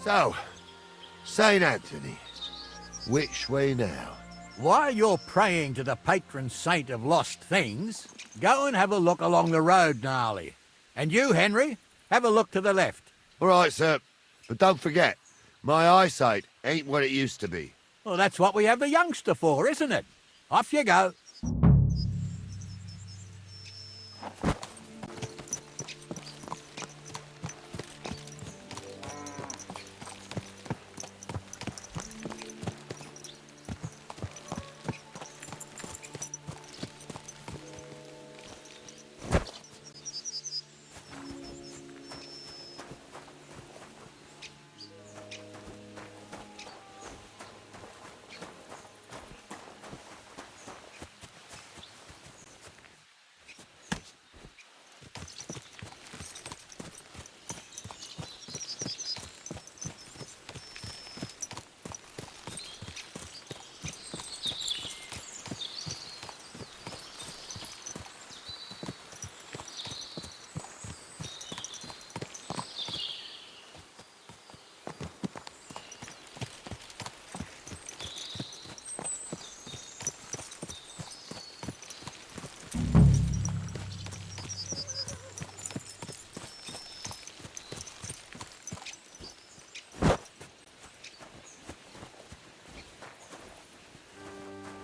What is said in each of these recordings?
So, St. Anthony, which way now? While you're praying to the patron saint of lost things, go and have a look along the road, Gnarly. And you, Henry, have a look to the left. All right, sir. But don't forget, my eyesight ain't what it used to be. Well, that's what we have the youngster for, isn't it? Off you go.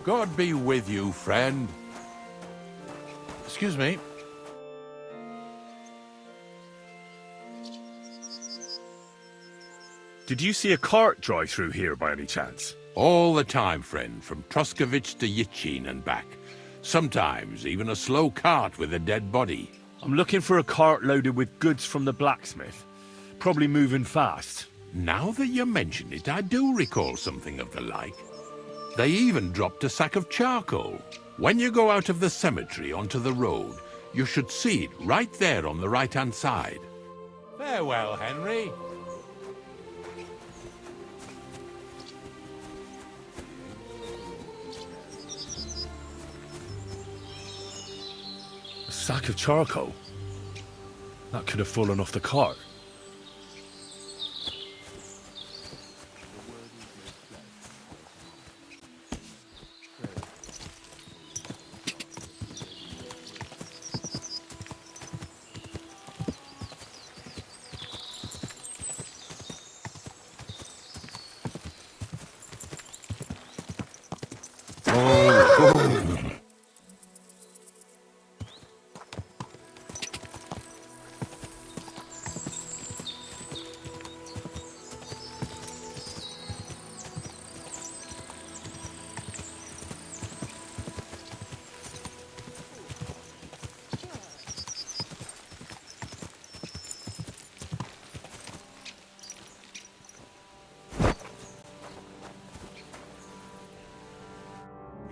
God be with you, friend. Excuse me. Did you see a cart drive through here by any chance? All the time, friend, from Troskovich to Yitchin and back. Sometimes even a slow cart with a dead body. I'm looking for a cart loaded with goods from the blacksmith. Probably moving fast. Now that you mention it, I do recall something of the like. They even dropped a sack of charcoal. When you go out of the cemetery onto the road, you should see it right there on the right-hand side. Farewell, Henry. A sack of charcoal? That could have fallen off the cart.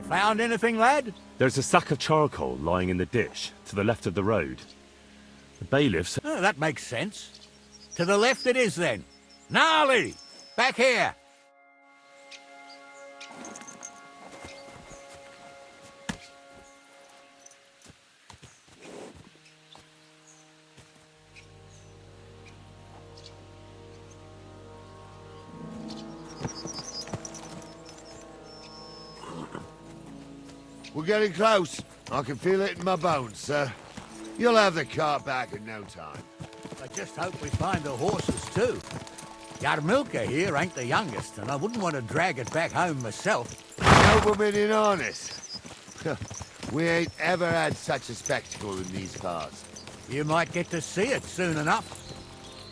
Found anything, lad? There's a sack of charcoal lying in the ditch to the left of the road. The bailiffs... Oh, that makes sense. To the left it is, then. Gnarly! Back here! We're getting close. I can feel it in my bones, sir. You'll have the cart back in no time. I just hope we find the horses, too. Yarmilka here ain't the youngest, and I wouldn't want to drag it back home myself. Nobleman in harness. We ain't ever had such a spectacle in these parts. You might get to see it soon enough.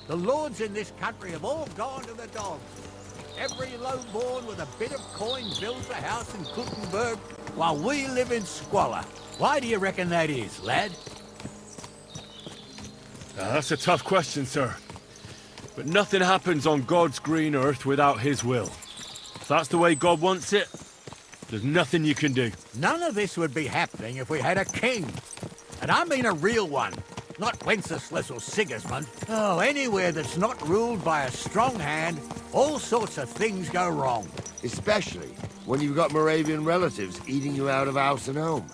The lords in this country have all gone to the dogs. Every lowborn with a bit of coin builds a house in Kuttenberg, while we live in squalor. Why do you reckon that is, lad? That's a tough question, sir. But nothing happens on God's green earth without his will. If that's the way God wants it, there's nothing you can do. None of this would be happening if we had a king. And I mean a real one. Not Wenceslas or Sigismund. Oh, anywhere that's not ruled by a strong hand, all sorts of things go wrong. Especially when you've got Moravian relatives eating you out of house and home.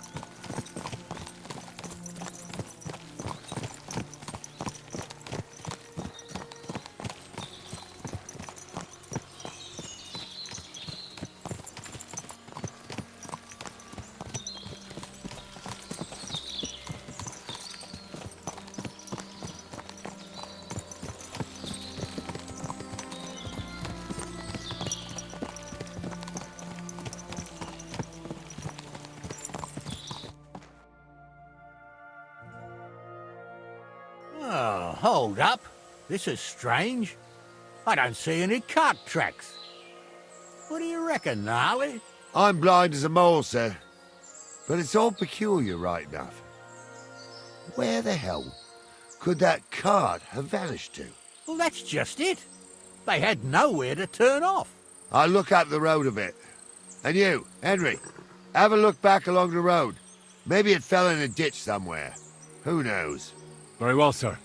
Hold up. This is strange. I don't see any cart tracks. What do you reckon, Gnarly? I'm blind as a mole, sir. But it's all peculiar right enough. Where the hell could that cart have vanished to? Well, that's just it. They had nowhere to turn off. I'll look up the road a bit. And you, Henry, have a look back along the road. Maybe it fell in a ditch somewhere. Who knows? Very well, sir.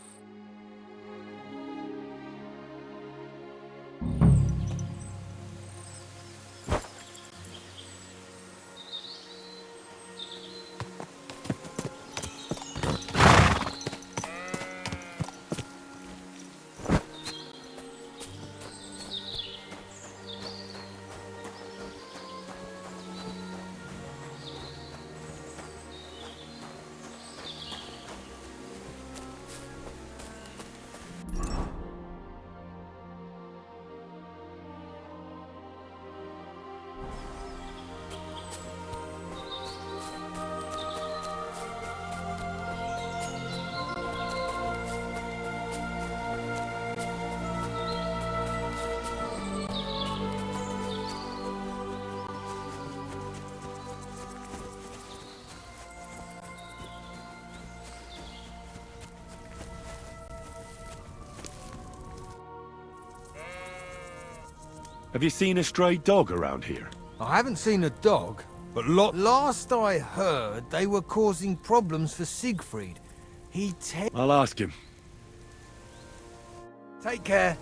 Have you seen a stray dog around here? I haven't seen a dog, but last I heard, they were causing problems for Siegfried. I'll ask him. Take care.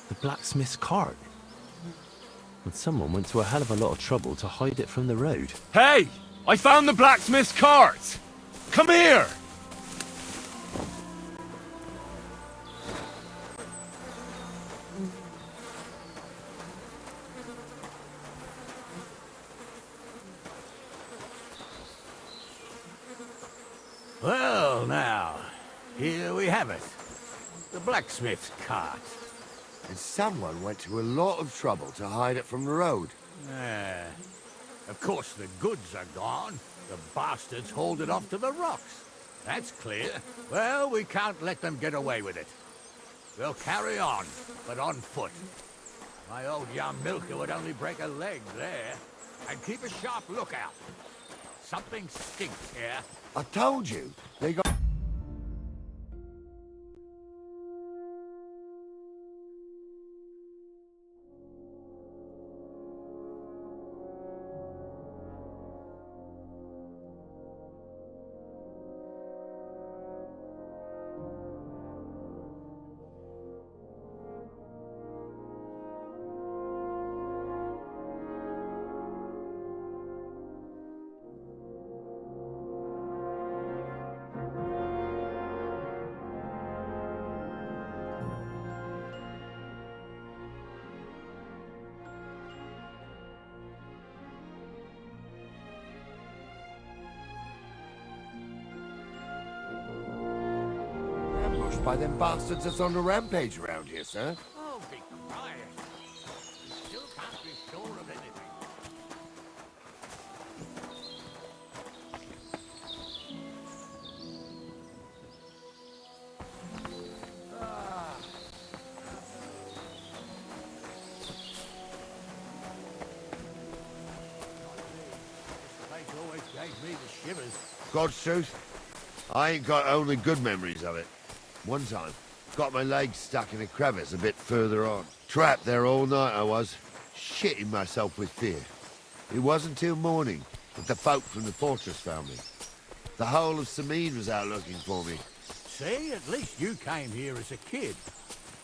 The blacksmith's cart. And someone went to a hell of a lot of trouble to hide it from the road. Hey! I found the blacksmith's cart! Come here! Well, now, here we have it. The blacksmith's cart. And someone went to a lot of trouble to hide it from the road. Of course, the goods are gone. The bastards hauled it off to the rocks. That's clear. Well, we can't let them get away with it. We'll carry on, but on foot. My old young milker would only break a leg there. And keep a sharp lookout. Something stinks here. I told you, they got... ambushed by them bastards that's on the rampage around here, sir. Oh, be quiet. You still can't be sure of anything. This place always gave me the shivers. God's truth, I ain't got only good memories of it. One time, got my leg stuck in a crevice a bit further on. Trapped there all night I was, shitting myself with fear. It wasn't till morning that the folk from the fortress found me. The whole of Samede was out looking for me. See, at least you came here as a kid.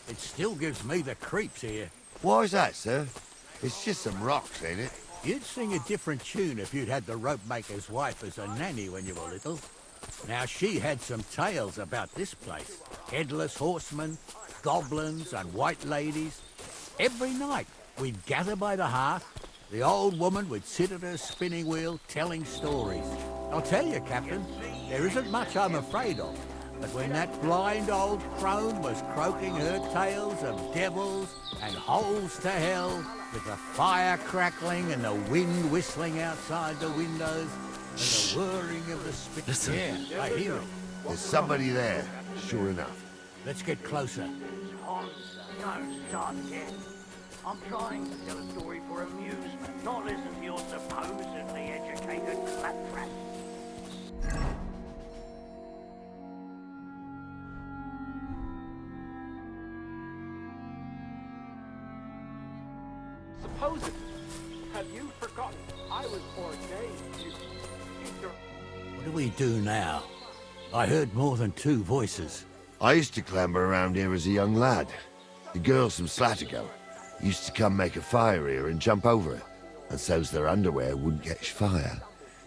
It still gives me the creeps here. Why's that, sir? It's just some rocks, ain't it? You'd sing a different tune if you'd had the rope maker's wife as a nanny when you were little. Now, she had some tales about this place. Headless horsemen, goblins and white ladies. Every night, we'd gather by the hearth. The old woman would sit at her spinning wheel telling stories. I'll tell you, Captain, there isn't much I'm afraid of. But when that blind old crone was croaking her tales of devils and holes to hell, with the fire crackling and the wind whistling outside the windows, and the whirring of the spit... Listen. Yeah, I hear it. There's somebody there, sure enough. Let's get closer. Hans, don't start yet. I'm trying to tell a story for amusement, not listen to your supposedly educated claptrap. Supposedly. Have you forgotten? I was ordained to... What do we do now? I heard more than two voices. I used to clamber around here as a young lad. The girls from Slattergo used to come make a fire here and jump over it, and so's their underwear wouldn't catch fire.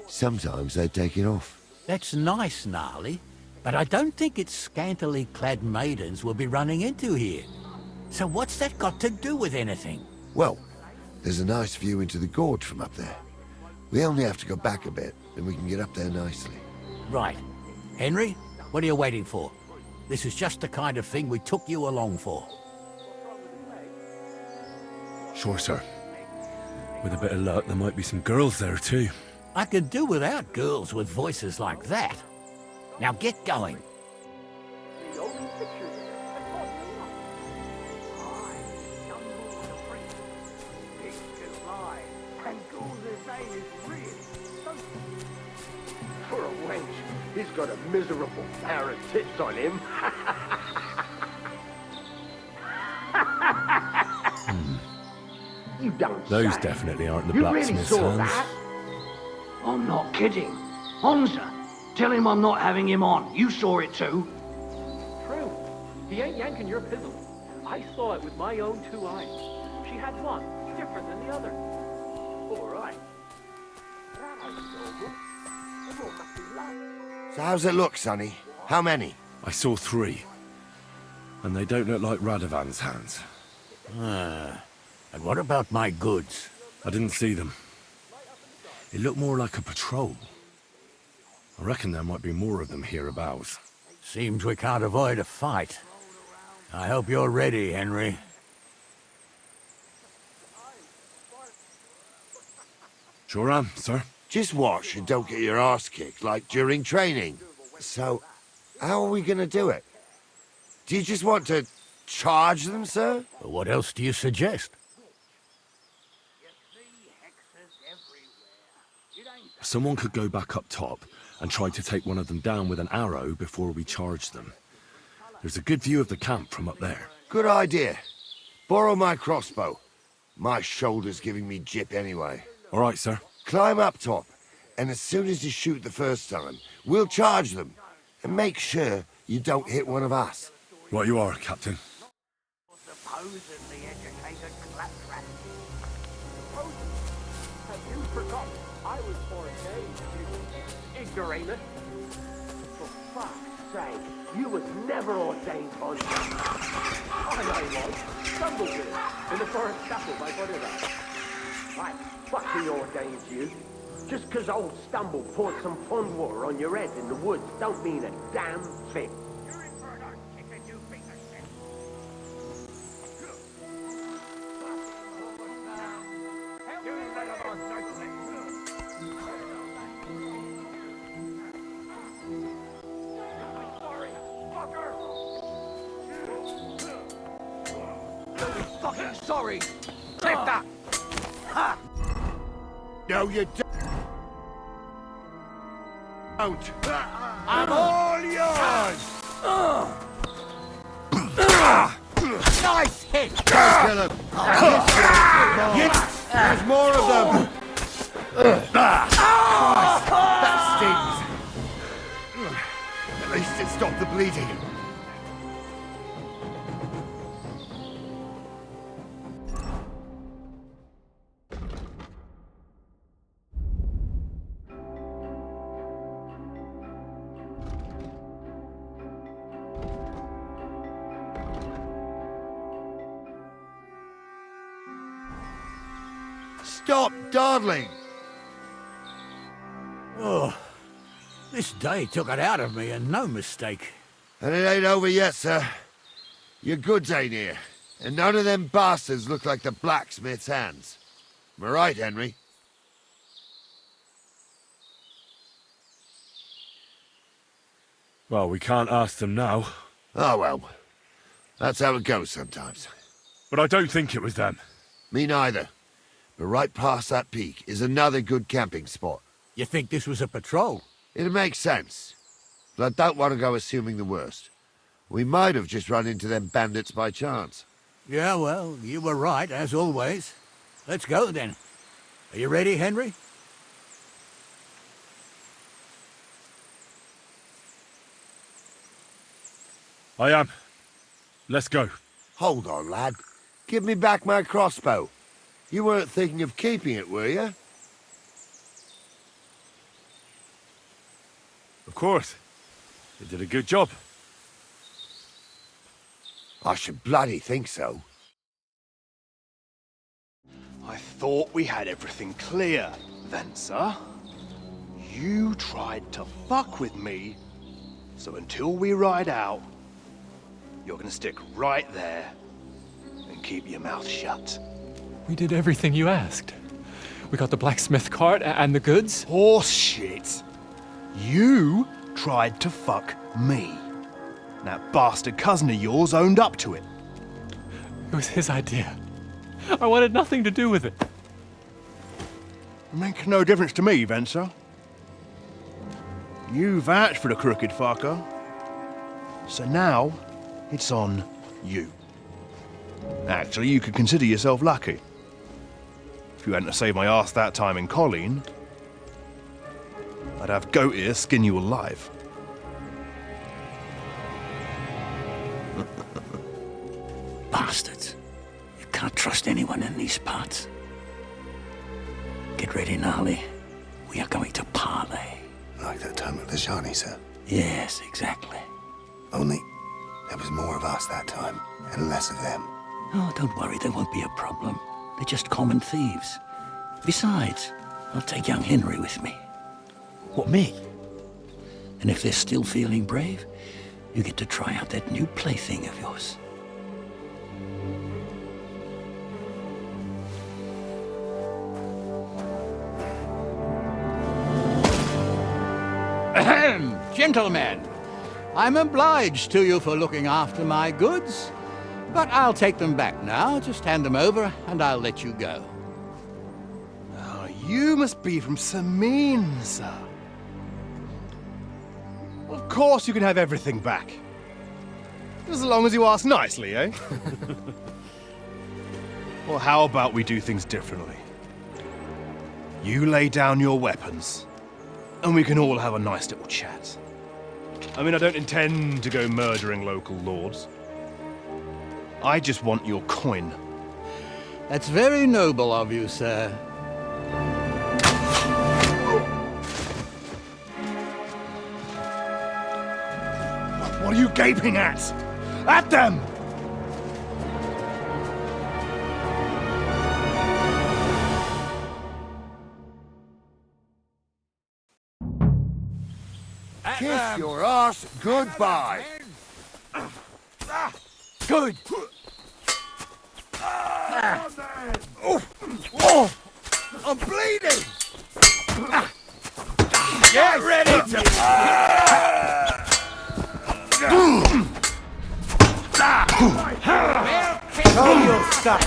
Sometimes they'd take it off. That's nice, Gnarly, but I don't think it's scantily clad maidens we'll be running into here. So what's that got to do with anything? Well, there's a nice view into the gorge from up there. We only have to go back a bit, and we can get up there nicely. Right. Henry, what are you waiting for? This is just the kind of thing we took you along for. Sure, sir. With a bit of luck, there might be some girls there too. I could do without girls with voices like that. Now get going. The only pictures for a wench, he's got a miserable pair of tits on him. You don't Those say. definitely aren't the You really blacksmith's saw hands. that? I'm not kidding. Honza, tell him I'm not having him on. You saw it too. True. He ain't yanking your pizzle. I saw it with my own two eyes. She had one, different than the other. All right. That ain't so good. Everyone must be lying. So how's it look, Sonny? How many? I saw 3. And they don't look like Radovan's hands. And what about my goods? I didn't see them. It looked more like a patrol. I reckon there might be more of them hereabouts. Seems we can't avoid a fight. I hope you're ready, Henry. Sure am, sir. Just watch and don't get your arse kicked like during training. So, how are we gonna do it? Do you just want to charge them, sir? What else do you suggest? Someone could go back up top and try to take one of them down with an arrow before we charge them. There's a good view of the camp from up there. Good idea. Borrow my crossbow. My shoulder's giving me jip anyway. All right, sir. Climb up top, and as soon as you shoot the first time, we'll charge them. And make sure you don't hit one of us. Right you are, Captain. Supposedly educated claptrap. Have you forgotten? I was ordained to ignorant. For fuck's sake, you was never ordained on. I was. Stumbled with it in the forest chapel by Bodega. I fucking ordained you. Just 'cause old Stumble poured some pond water on your head in the woods don't mean a damn thing. Fucking sorry. Take that. Ha! No, you don't. I'm all yours. Nice hit! Kill him. There's more of them. Christ, that stings. At least it stopped the bleeding. Stop dawdling! Oh, this day took it out of me, and no mistake. And it ain't over yet, sir. Your goods ain't here, and none of them bastards look like the blacksmith's hands. Am I right, Henry? Well, we can't ask them now. Oh, well. That's how it goes sometimes. But I don't think it was them. Me neither. But right past that peak is another good camping spot. You think this was a patrol? It makes sense. But I don't want to go assuming the worst. We might have just run into them bandits by chance. Yeah, well, you were right, as always. Let's go, then. Are you ready, Henry? I am. Let's go. Hold on, lad. Give me back my crossbow. You weren't thinking of keeping it, were you? Of course. You did a good job. I should bloody think so. I thought we had everything clear, then, sir. You tried to fuck with me, so until we ride out, you're gonna stick right there and keep your mouth shut. We did everything you asked. We got the blacksmith cart and the goods. Horse shit. You tried to fuck me. That bastard cousin of yours owned up to it. It was his idea. I wanted nothing to do with it. It makes no difference to me, Venser. You vouched for the crooked fucker. So now, it's on you. Actually, you could consider yourself lucky. If you hadn't saved my ass that time in Colleen, I'd have goat ear skin you alive. Bastards. You can't trust anyone in these parts. Get ready, Gnarly. We are going to parley. Like that time at the Shani, sir. Yes, exactly. Only there was more of us that time, and less of them. Oh, don't worry, there won't be a problem. They're just common thieves. Besides, I'll take young Henry with me. What, me? And if they're still feeling brave, you get to try out that new plaything of yours. Ahem, gentlemen. I'm obliged to you for looking after my goods, but I'll take them back now. Just hand them over, and I'll let you go. Oh, you must be from Samin, sir. Of course you can have everything back. As long as you ask nicely, eh? Well, how about we do things differently? You lay down your weapons, and we can all have a nice little chat. I mean, I don't intend to go murdering local lords. I just want your coin. That's very noble of you, sir. What are you gaping at? At them! Kiss your ass goodbye. Good. I'm bleeding. Get ready to... Oh, you'll stop.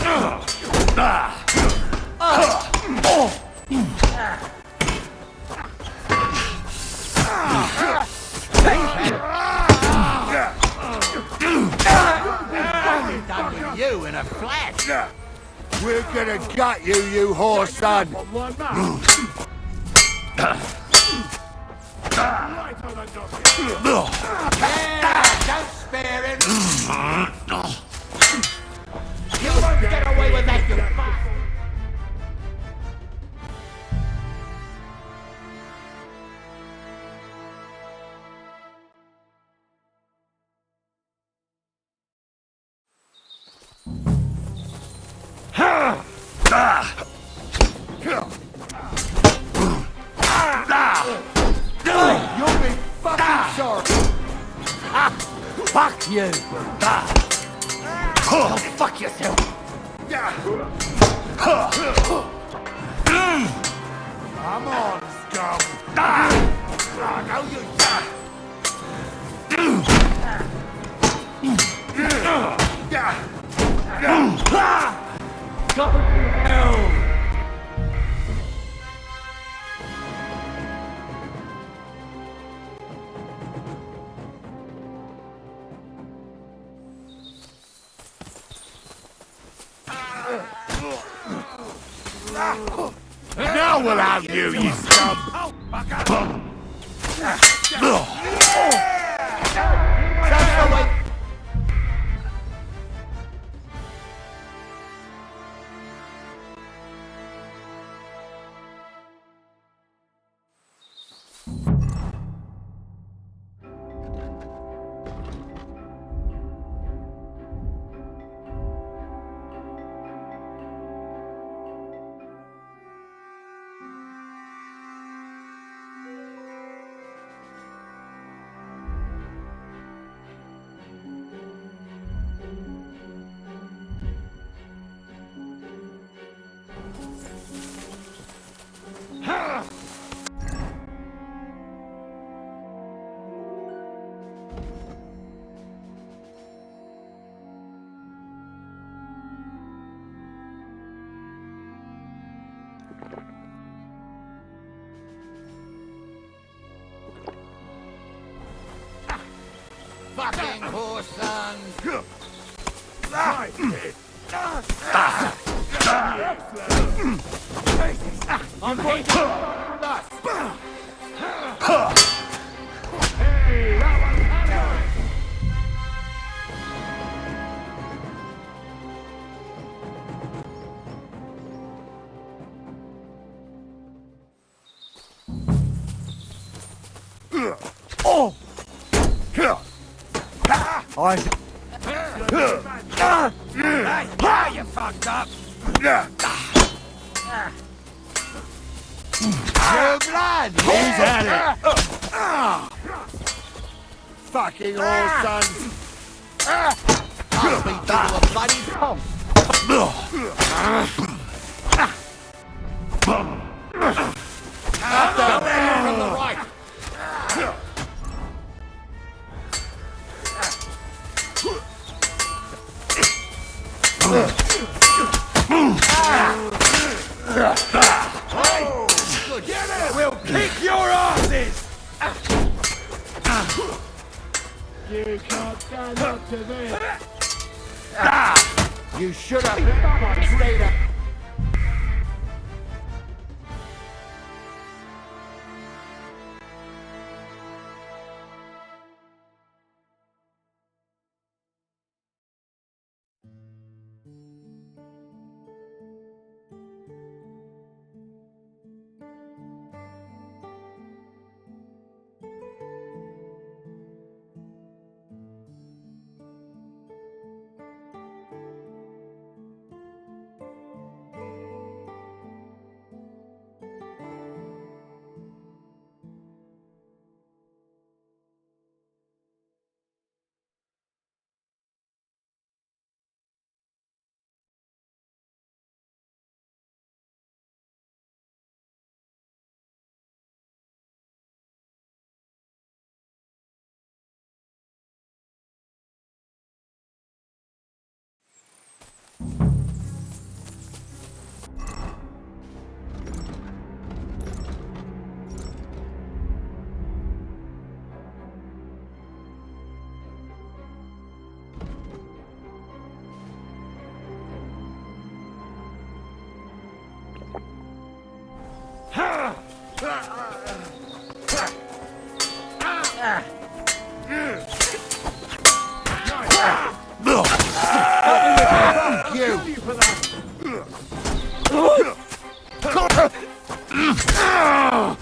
Done with you in a flash. We're gonna gut you, you whore son. Don't spare him. You won't get away with that, you bastard. door! Fuck you! Oh, fuck yourself! Come on, scum! Now you Go to hell! Now we'll have you, you scum! Fucking horse son! I'm going to us! Hey, that one's handled! Oh! You fucked up! Joe Blood! He's at it! Fucking horse sons! I'll beat you to a bloody pulp! Up there from the right! We'll kick your asses! You can't stand up to this! You should have stayed up.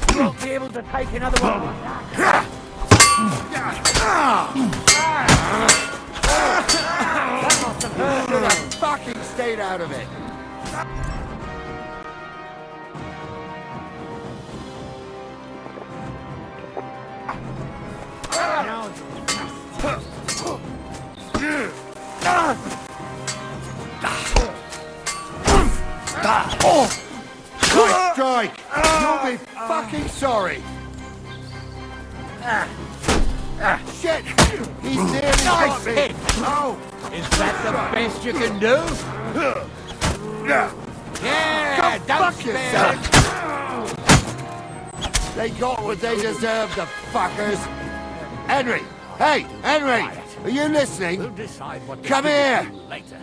You won't be able to take another one like that. That must have hurt. Should have fucking stayed out of it! Nice strike! You'll be fucking sorry! Shit! He's nearly got me! Hit. Oh! Is that the best you can do? Yeah, don't Fuck spare yourself! him. They got what they deserved, the fuckers! Henry! Hey, Henry! Are you listening? We'll decide what to Come do here! with you later.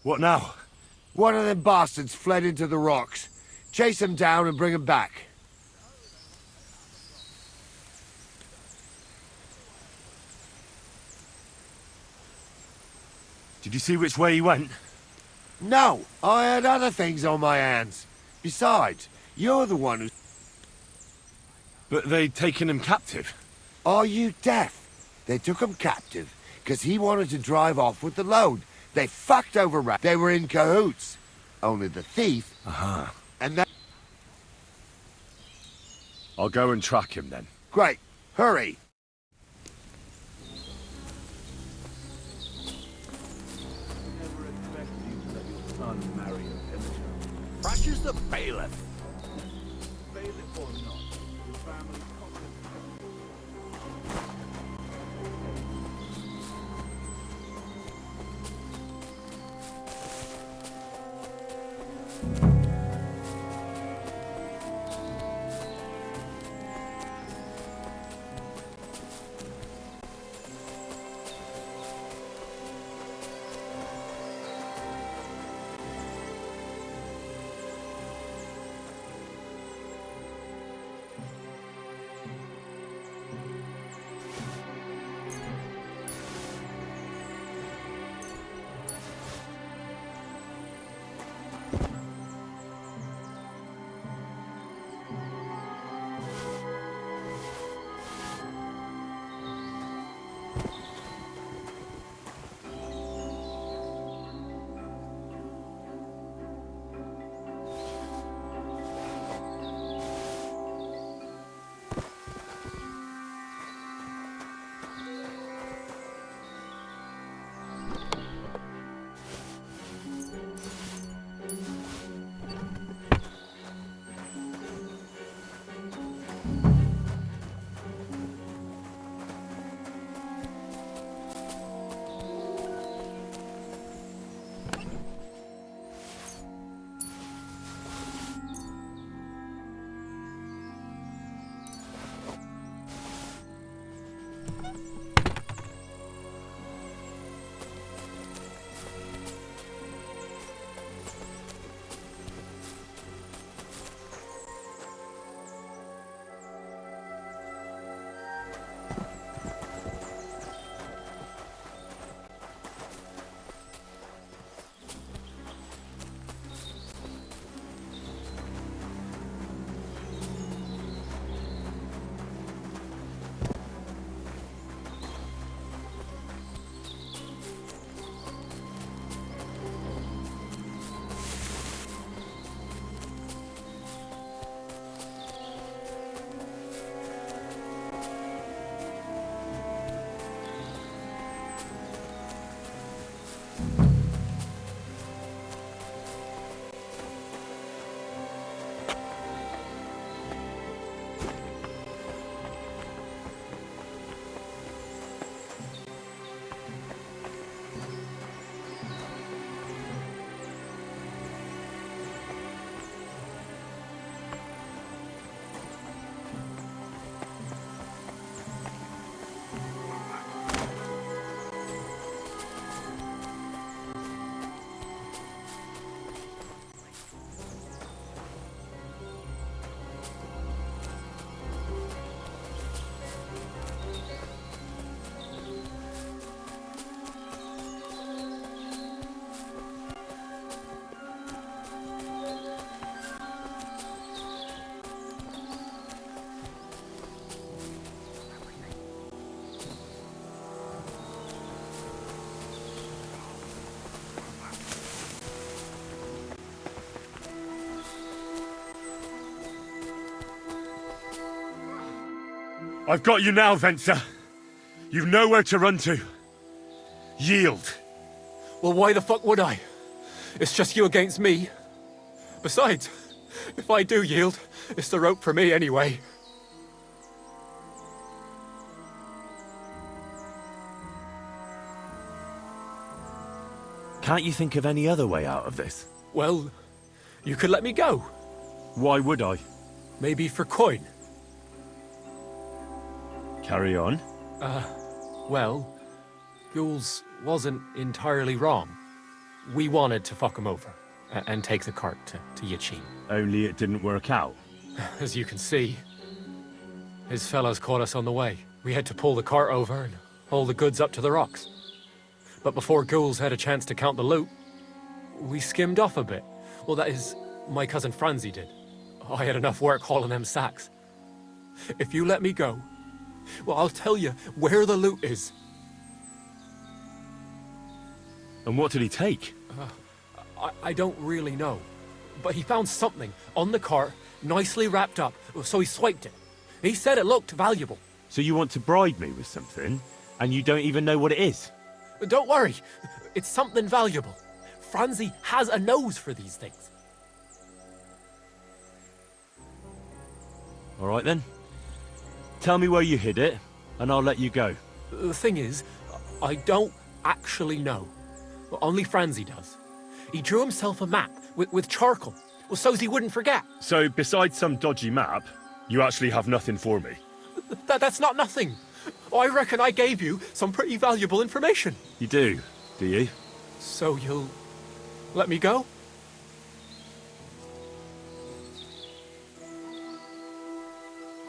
What now? One of them bastards fled into the rocks. Chase him down and bring him back. Did you see which way he went? No, I had other things on my hands. Besides, you're the one who... But they'd taken him captive. Are you deaf? They took him captive because he wanted to drive off with the load. They fucked over Rat. They were in cahoots. Only the thief... Uh-huh. And that... I'll go and track him then. Great. Hurry. Crushes the bailiff. Bailiff or not, the family's I've got you now, Venser. You've nowhere to run to. Yield. Well, why the fuck would I? It's just you against me. Besides, if I do yield, it's the rope for me anyway. Can't you think of any other way out of this? Well, you could let me go. Why would I? Maybe for coin. Carry on. Well, Jules wasn't entirely wrong. We wanted to fuck him over and take the cart to Yachin. Only it didn't work out. As you can see, his fellows caught us on the way. We had to pull the cart over and haul the goods up to the rocks. But before Ghouls had a chance to count the loot, we skimmed off a bit. Well, that is, my cousin Franzi did. I had enough work hauling them sacks. If you let me go, well, I'll tell you where the loot is. And what did he take? I don't really know. But he found something on the cart, nicely wrapped up, so he swiped it. He said it looked valuable. So you want to bribe me with something, and you don't even know what it is? Don't worry, it's something valuable. Franzi has a nose for these things. All right then. Tell me where you hid it, and I'll let you go. The thing is, I don't actually know. Well, only Franzi does. He drew himself a map with charcoal, well, so's he wouldn't forget. So, besides some dodgy map, you actually have nothing for me? That's not nothing. I reckon I gave you some pretty valuable information. You do you? So you'll let me go?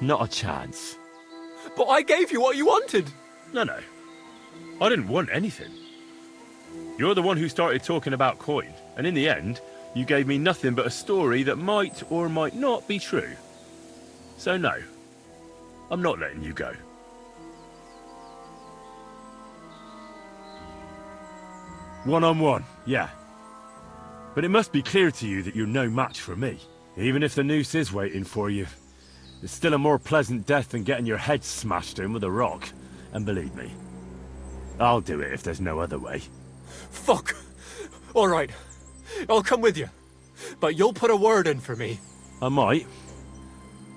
Not a chance. But I gave you what you wanted. No. I didn't want anything. You're the one who started talking about coin, and in the end, you gave me nothing but a story that might or might not be true. So no, I'm not letting you go. One-on-one, yeah. But it must be clear to you that you're no match for me. Even if the noose is waiting for you, it's still a more pleasant death than getting your head smashed in with a rock. And believe me, I'll do it if there's no other way. Fuck! All right, I'll come with you. But you'll put a word in for me. I might.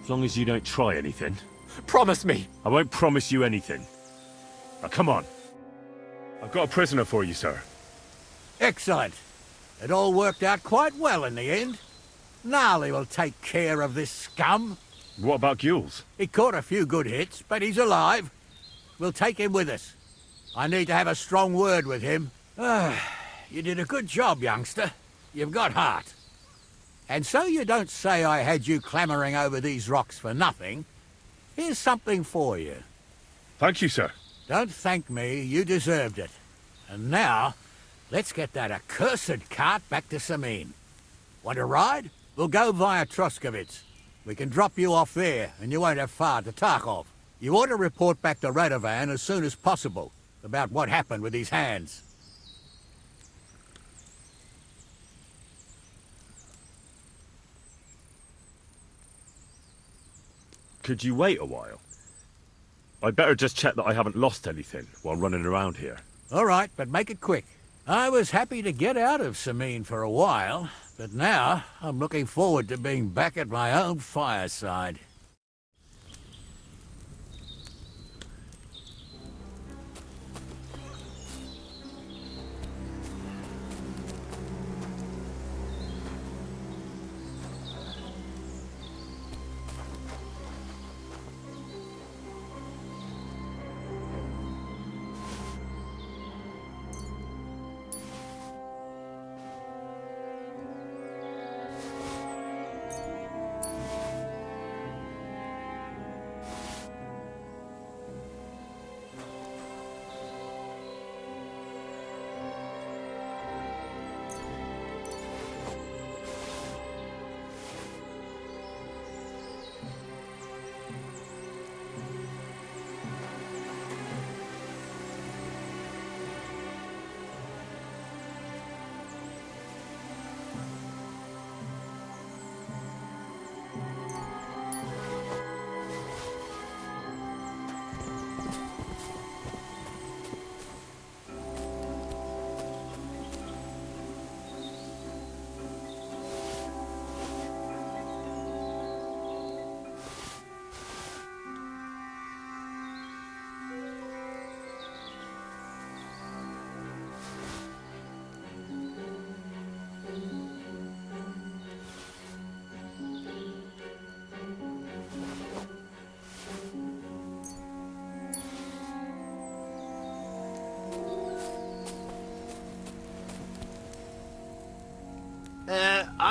As long as you don't try anything. Promise me. I won't promise you anything. Now come on. I've got a prisoner for you, sir. Excellent. It all worked out quite well in the end. Gnarly will take care of this scum. What about Gules? He caught a few good hits, but he's alive. We'll take him with us. I need to have a strong word with him. You did a good job, youngster. You've got heart. And so you don't say I had you clambering over these rocks for nothing. Here's something for you. Thank you, sir. Don't thank me, you deserved it. And now, let's get that accursed cart back to Samin. Want a ride? We'll go via Troskovitz. We can drop you off there, and you won't have far to Tarkov. You ought to report back to Radovan as soon as possible about what happened with his hands. Could you wait a while? I'd better just check that I haven't lost anything while running around here. All right, but make it quick. I was happy to get out of Samin for a while, but now I'm looking forward to being back at my own fireside.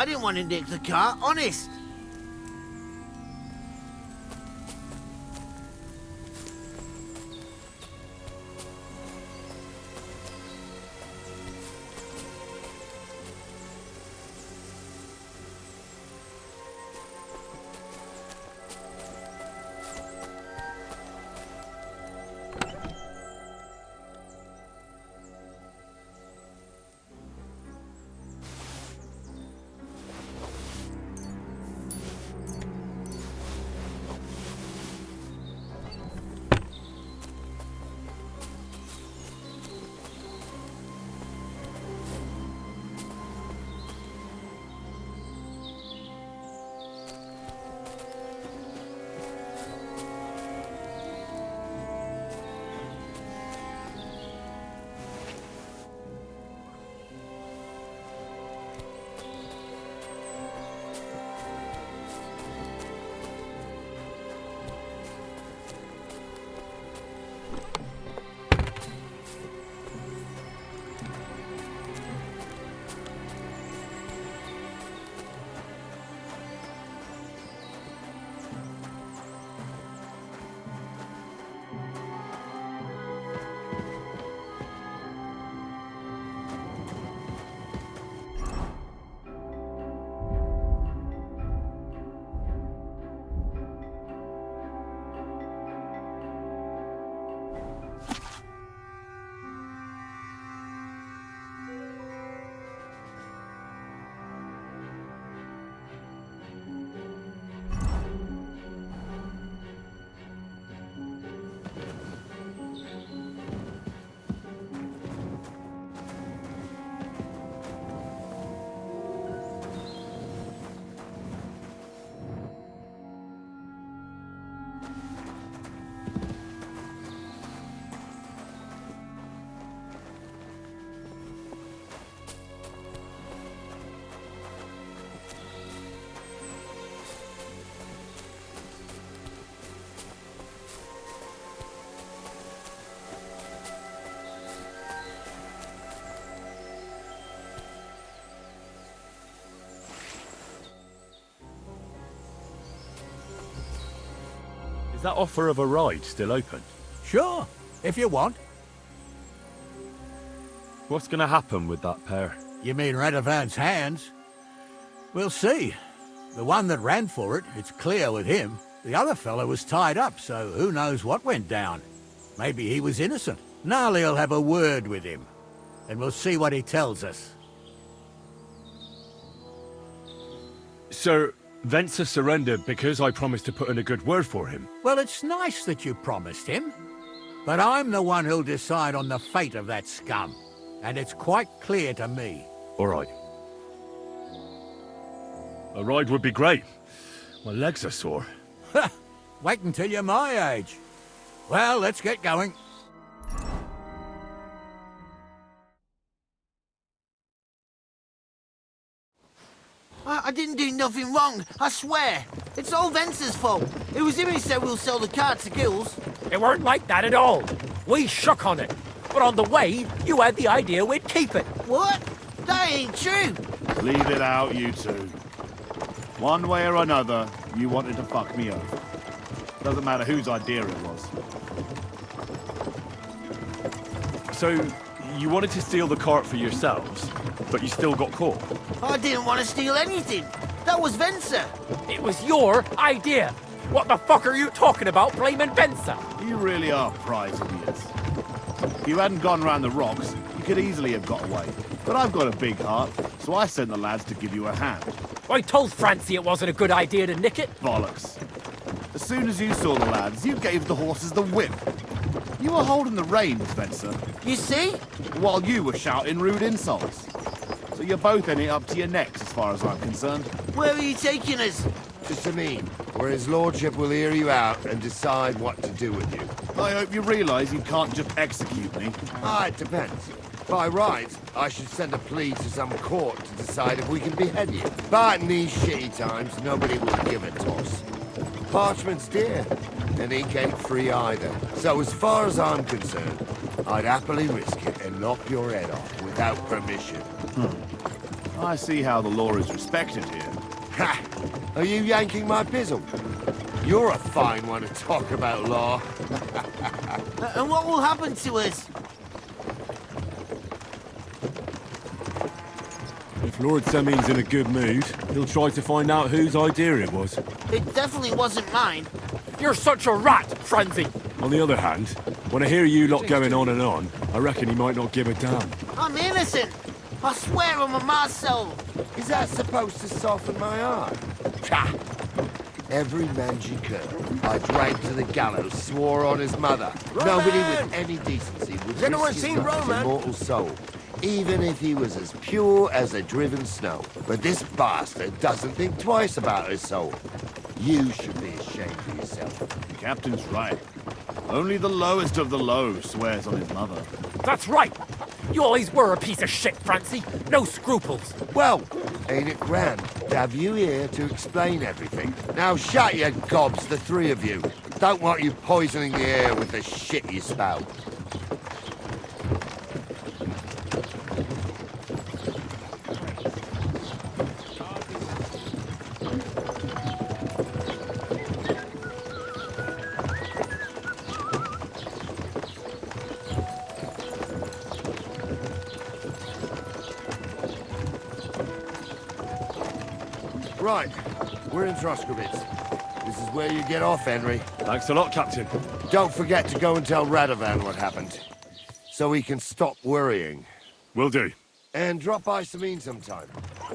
didn't want to nick the car, honest. Is that offer of a ride still open? Sure, if you want. What's gonna happen with that pair? You mean Radovan's hands? We'll see. The one that ran for it, it's clear with him. The other fellow was tied up, so who knows what went down. Maybe he was innocent. Gnarly'll have a word with him, and we'll see what he tells us. So, Venser surrendered because I promised to put in a good word for him. Well, it's nice that you promised him, but I'm the one who'll decide on the fate of that scum, and it's quite clear to me. All right. A ride would be great. My legs are sore. Wait until you're my age. Well, let's get going. I didn't do nothing wrong, I swear. It's all Venser's fault. It was him who said we'll sell the car to Gills. It weren't like that at all. We shook on it. But on the way, you had the idea we'd keep it. What? That ain't true. Leave it out, you two. One way or another, you wanted to fuck me over. Doesn't matter whose idea it was. So, you wanted to steal the cart for yourselves, but you still got caught? I didn't want to steal anything. That was Venser. It was your idea. What the fuck are you talking about blaming Venser? You really are prize idiots. If you hadn't gone round the rocks, you could easily have got away. But I've got a big heart, so I sent the lads to give you a hand. I told Francie it wasn't a good idea to nick it. Bollocks. As soon as you saw the lads, you gave the horses the whip. You were holding the reins, Venser. You see? While you were shouting rude insults. So you're both in it up to your necks, as far as I'm concerned. Where are you taking us? To Sameen, where his lordship will hear you out and decide what to do with you. I hope you realise you can't just execute me. It depends. By rights, I should send a plea to some court to decide if we can behead you. But in these shitty times, nobody will give a toss. Parchment's dear, and ink ain't free either. So as far as I'm concerned, I'd happily risk it and lop your head off without permission. I see how the law is respected here. Ha! Are you yanking my pizzle? You're a fine one to talk about law. And what will happen to us? If Lord Seming's in a good mood, he'll try to find out whose idea it was. It definitely wasn't mine. You're such a rat, Francie! On the other hand, when I hear you lot going on, I reckon he might not give a damn. I'm innocent. I swear on my ma's soul. Is that supposed to soften my heart? Pah! Every man she could, I dragged to the gallows, swore on his mother. Roman! Nobody with any decency would Has anyone risk his seen mother's Roman? immortal soul, even if he was as pure as the driven snow. But this bastard doesn't think twice about his soul. You should be ashamed of yourself. The captain's right. Only the lowest of the low swears on his mother. That's right! You always were a piece of shit, Francie. No scruples. Well, ain't it grand to have you here to explain everything? Now shut your gobs, the three of you. Don't want you poisoning the air with the shit you spout. Right, we're in Troskovitz. This is where you get off, Henry. Thanks a lot, Captain. Don't forget to go and tell Radovan what happened, so he can stop worrying. Will do. And drop by Sameen sometime.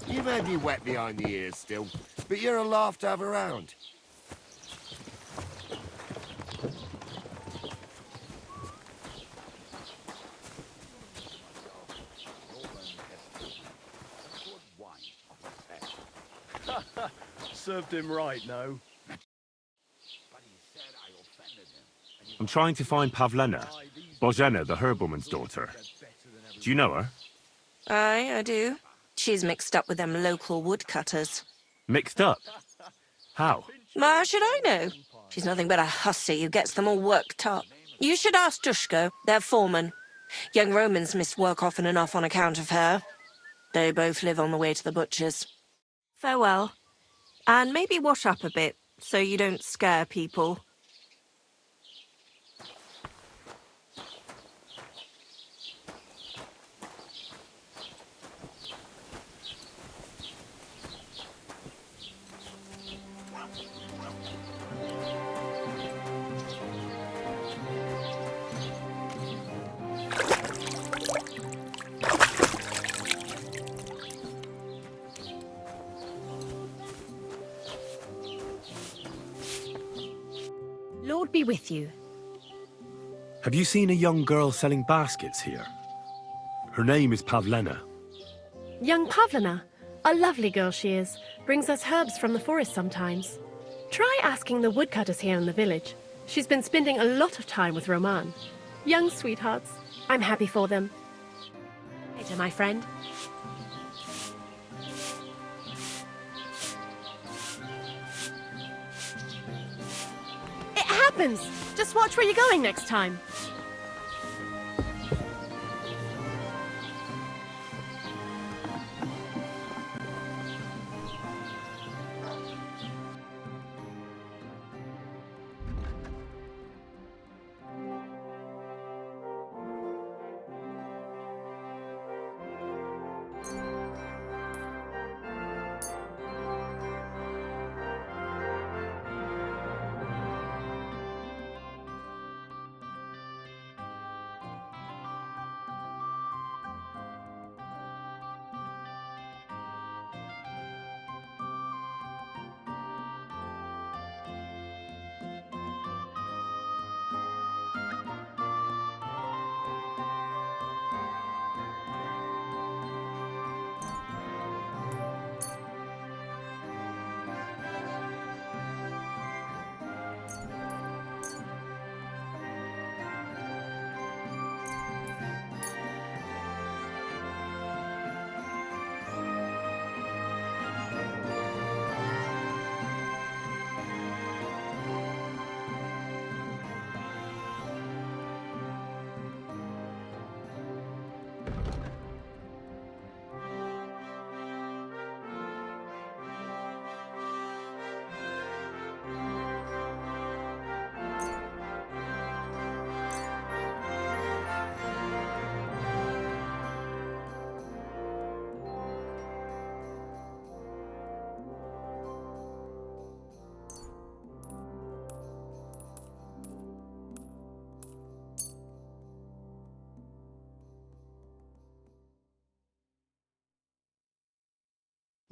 You may be wet behind the ears still, but you're a laugh to have around. Served him right, no? I'm trying to find Pavlena, Bozena, the herbalman's daughter. Do you know her? Aye, I do. She's mixed up with them local woodcutters. Mixed up? How? How should I know? She's nothing but a hussy who gets them all worked up. You should ask Dushko, their foreman. Young Romans miss work often enough on account of her. They both live on the way to the butcher's. Farewell. And maybe wash up a bit, so you don't scare people. Lord be with you. Have you seen a young girl selling baskets here? Her name is Pavlena. Young Pavlina. A lovely girl she is. Brings us herbs from the forest sometimes. Try asking the woodcutters here in the village. She's been spending a lot of time with Roman. Young sweethearts. I'm happy for them. Later, my friend. It happens! Just watch where you're going next time.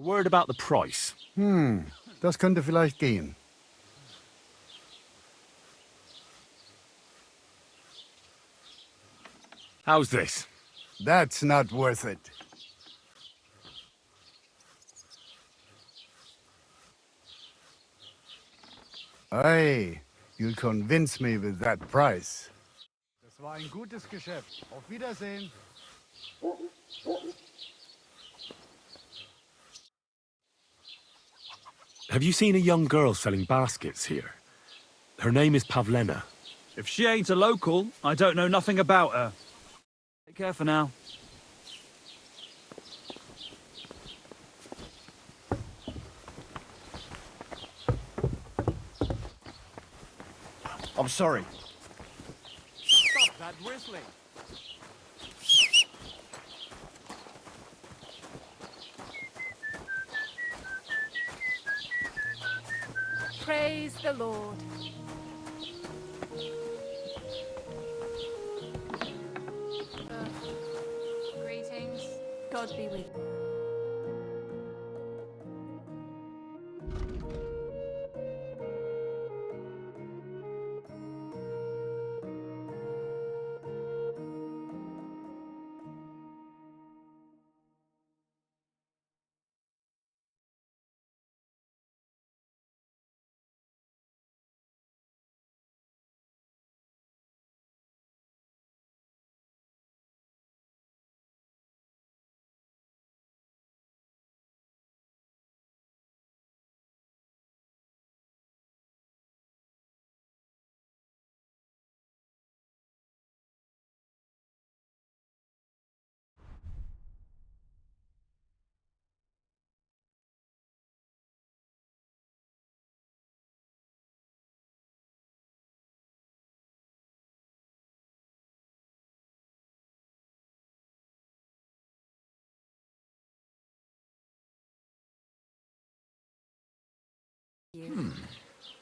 Word about the price. Das könnte vielleicht gehen. How's this? That's not worth it. Hey, you'll convince me with that price. Das war ein gutes Geschäft. Auf Wiedersehen. Have you seen a young girl selling baskets here? Her name is Pavlena. If she ain't a local, I don't know nothing about her. Take care for now. I'm sorry. Stop that whistling. Praise the Lord. Greetings. God be with you.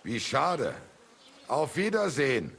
Wie schade. Auf Wiedersehen.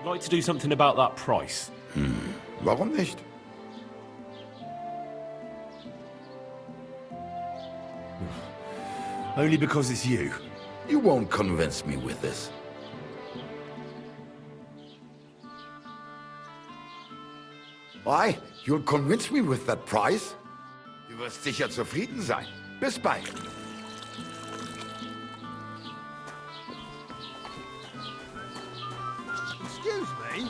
I'd like to do something about that price. Warum nicht? Only because it's you. You won't convince me with this. Why? You'll convince me with that price? Du wirst sicher zufrieden sein. Bis bald. Excuse me?